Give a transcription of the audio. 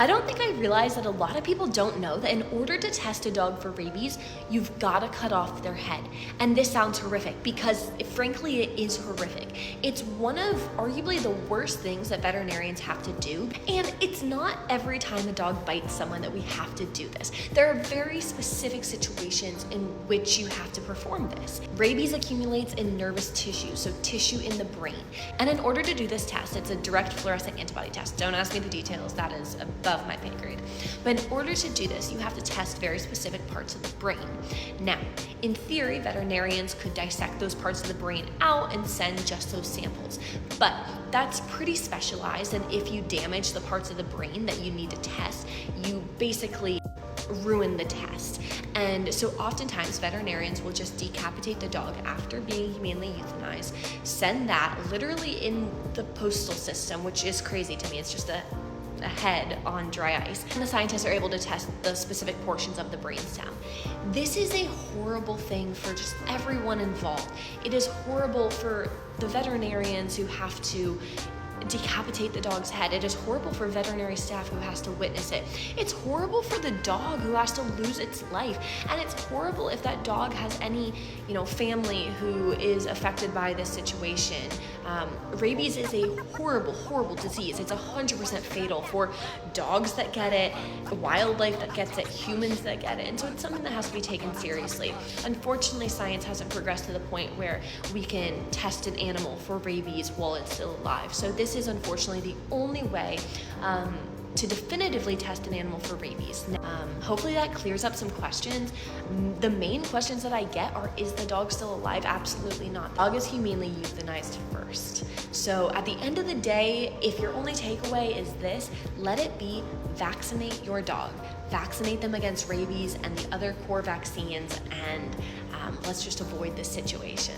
I don't think I realized that a lot of people don't know that in order to test a dog for rabies, you've got to cut off their head. And this sounds horrific because frankly, it is horrific. It's one of arguably the worst things that veterinarians have to do. And it's not every time a dog bites someone that we have to do this. There are very specific situations in which you have to perform this. Rabies accumulates in nervous tissue, so tissue in the brain. And in order to do this test, it's a direct fluorescent antibody test. Don't ask me the details, that is above my pay grade. But in order to do this, you have to test very specific parts of the brain. Now, in theory, veterinarians could dissect those parts of the brain out and send just those samples. But that's pretty specialized, and if you damage the parts of the brain that you need to test, you basically ruin the test. And so oftentimes veterinarians will just decapitate the dog after being humanely euthanized, send that literally in the postal system, which is crazy to me. It's just a head on dry ice, and the scientists are able to test the specific portions of the brainstem. This is a horrible thing for just everyone involved. It is horrible for the veterinarians who have to decapitate the dog's head. It is horrible for veterinary staff who has to witness it. It's horrible for the dog who has to lose its life. And it's horrible if that dog has any, family who is affected by this situation. Rabies is a horrible, horrible disease. It's 100% fatal for dogs that get it, wildlife that gets it, humans that get it. And so it's something that has to be taken seriously. Unfortunately, science hasn't progressed to the point where we can test an animal for rabies while it's still alive. So this is unfortunately the only way to definitively test an animal for rabies. Hopefully that clears up some questions. The main questions that I get are, is the dog still alive? Absolutely not. The dog is humanely euthanized first. So at the end of the day, if your only takeaway is this, let it be vaccinate your dog. Vaccinate them against rabies and the other core vaccines, and let's just avoid this situation.